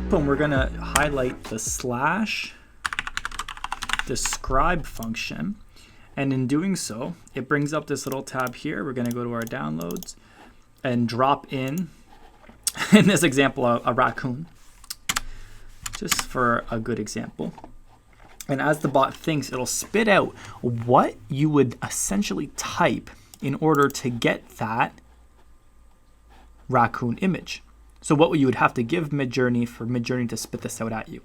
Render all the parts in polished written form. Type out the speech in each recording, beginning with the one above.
boom, we're gonna highlight the slash describe function. And in doing so, it brings up this little tab here. We're gonna go to our downloads and drop in this example, a raccoon, just for a good example. And as the bot thinks, it'll spit out what you would essentially type in order to get that raccoon image. So what you would have to give Midjourney for Midjourney to spit this out at you.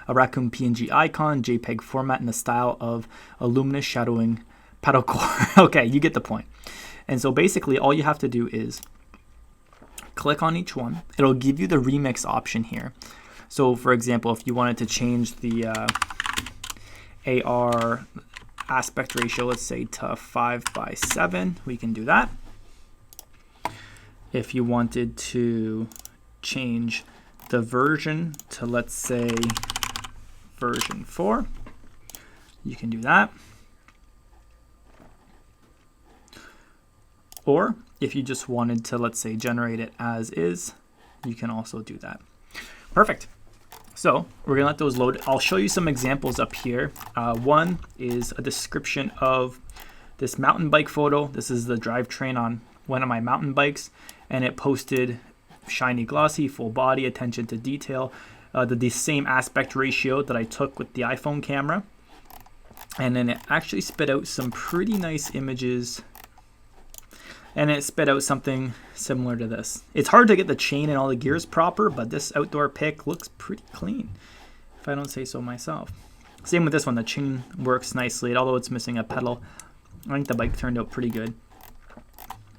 A raccoon PNG icon, JPEG format in the style of a luminous shadowing paddlecore. Okay, you get the point. And so basically all you have to do is click on each one. It'll give you the remix option here. So for example, if you wanted to change the AR aspect ratio, let's say to 5:7, we can do that. If you wanted to change the version to, let's say, version 4, you can do that. Or if you just wanted to, let's say, generate it as is, you can also do that. Perfect. So we're gonna let those load. I'll show you some examples up here. One is a description of this mountain bike photo. This is the drivetrain on one of my mountain bikes, and it posted shiny, glossy, full body, attention to detail, the same aspect ratio that I took with the iPhone camera. And then it actually spit out some pretty nice images, and it spit out something similar to this. It's hard to get the chain and all the gears proper, but this outdoor pic looks pretty clean, if I don't say so myself. Same with this one, the chain works nicely, although it's missing a pedal. I think the bike turned out pretty good.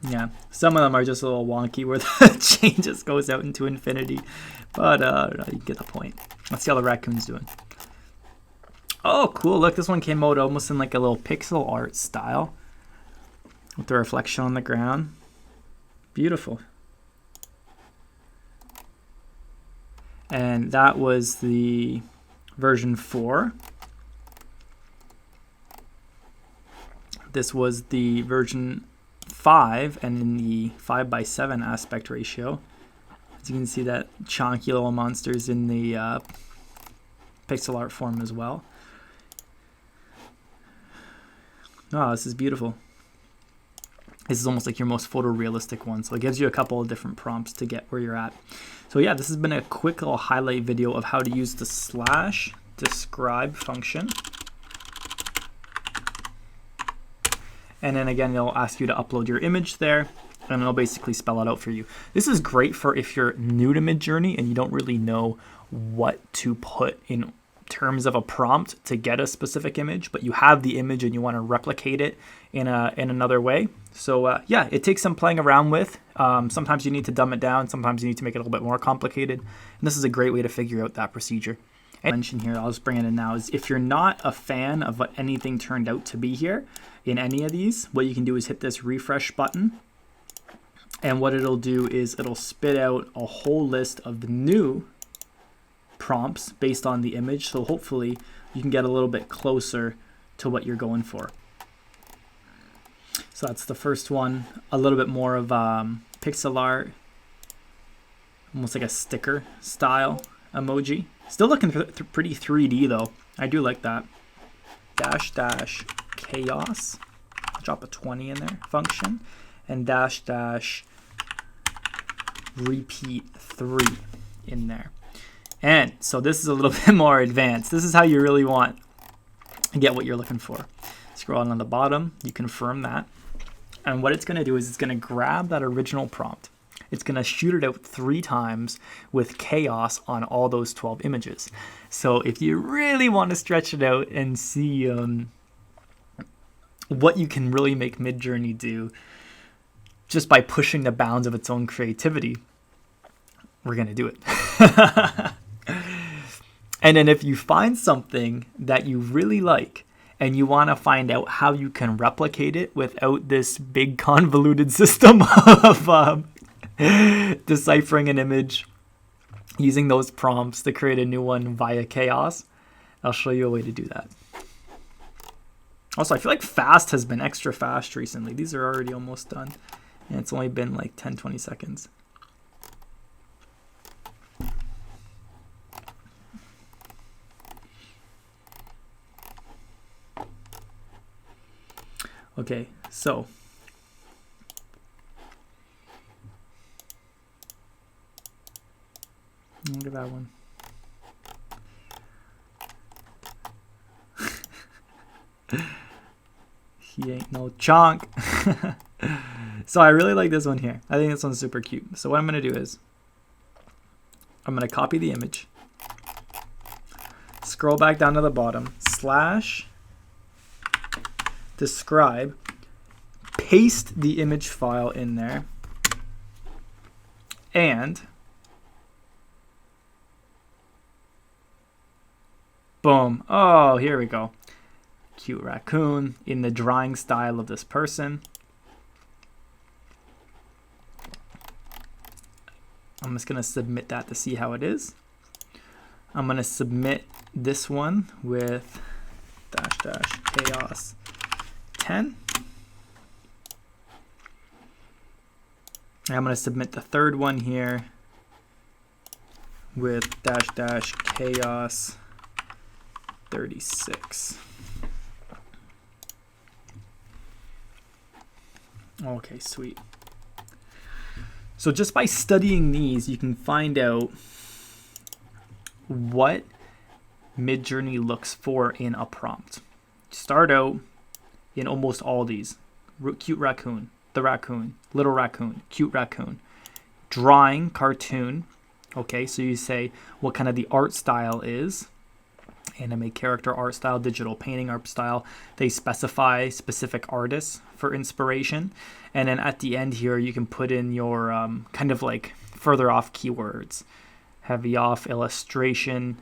Yeah, some of them are just a little wonky where the chain just goes out into infinity, but you get the point. Let's see how the raccoon's doing. Oh, cool, look, this one came out almost in like a little pixel art style with the reflection on the ground. Beautiful. And that was the version 4. This was the version 5, and in the 5:7 aspect ratio. As you can see, that chunky little monster's in the pixel art form as well. Oh, this is beautiful. This is almost like your most photorealistic one, so it gives you a couple of different prompts to get where you're at. So yeah, this has been a quick little highlight video of how to use the slash describe function. And then again, it'll ask you to upload your image there, and it'll basically spell it out for you. This is great for if you're new to Midjourney and you don't really know what to put in terms of a prompt to get a specific image, but you have the image and you want to replicate it in another way. So yeah, it takes some playing around with. Sometimes you need to dumb it down. Sometimes you need to make it a little bit more complicated. And this is a great way to figure out that procedure. And mention here, I'll just bring it in now, is if you're not a fan of what anything turned out to be here in any of these, what you can do is hit this refresh button. And what it'll do is it'll spit out a whole list of the new prompts based on the image. So hopefully you can get a little bit closer to what you're going for. So that's the first one, a little bit more of pixel art, almost like a sticker style emoji. Still looking pretty 3D though. I do like that. Dash dash chaos. Drop a 20 in there. Function. And dash dash repeat 3 in there. And so this is a little bit more advanced. This is how you really want to get what you're looking for. Scroll on the bottom, you confirm that. And what it's going to do is it's going to grab that original prompt. It's going to shoot it out 3 times with chaos on all those 12 images. So if you really want to stretch it out and see what you can really make Midjourney do just by pushing the bounds of its own creativity, we're going to do it. And then if you find something that you really like and you want to find out how you can replicate it without this big convoluted system of deciphering an image using those prompts to create a new one via chaos, I'll show you a way to do that. Also, I feel like fast has been extra fast recently. These are already almost done, and it's only been like 10-20 seconds. Okay, so look at that one. He ain't no chonk. So I really like this one here. I think this one's super cute. So what I'm going to do is I'm going to copy the image, scroll back down to the bottom, slash describe, paste the image file in there, and boom. Oh, here we go. Cute raccoon in the drawing style of this person. I'm just going to submit that to see how it is. I'm going to submit this one with -- chaos 10. And I'm going to submit the third one here with -- chaos 36. Okay, sweet. So just by studying these, you can find out what Midjourney looks for in a prompt. Start out in almost all these. Cute raccoon, the raccoon, little raccoon, cute raccoon. Drawing, cartoon. Okay, so you say what kind of the art style is. Anime character art style, digital painting art style. They specify specific artists for inspiration. And then at the end here, you can put in your kind of like further off keywords. Heavy off, illustration,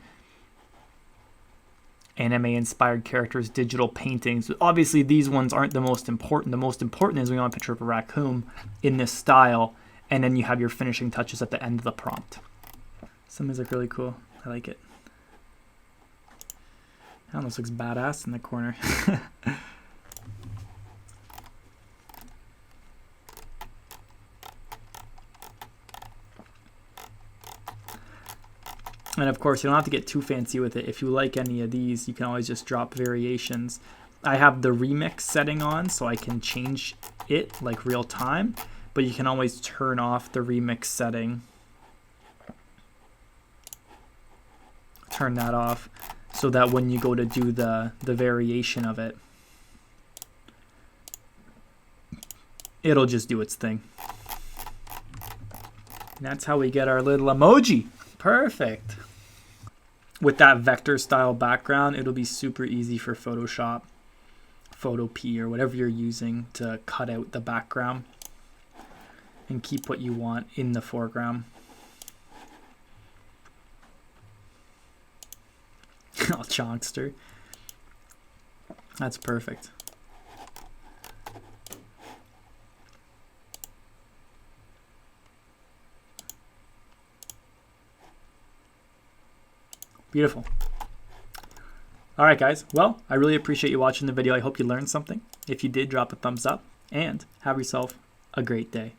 anime inspired characters, digital paintings. Obviously, these ones aren't the most important. The most important is we want a picture of a raccoon in this style. And then you have your finishing touches at the end of the prompt. Some music really cool. I like it. That almost looks badass in the corner. And of course, you don't have to get too fancy with it. If you like any of these, you can always just drop variations. I have the remix setting on, so I can change it like real time, but you can always turn off the remix setting. Turn that off so that when you go to do the variation of it, it'll just do its thing. And that's how we get our little emoji. Perfect. With that vector style background, it'll be super easy for Photoshop, Photo P, or whatever you're using to cut out the background and keep what you want in the foreground. Oh, chonkster. That's perfect. Beautiful. All right, guys. Well, I really appreciate you watching the video. I hope you learned something. If you did, drop a thumbs up and have yourself a great day.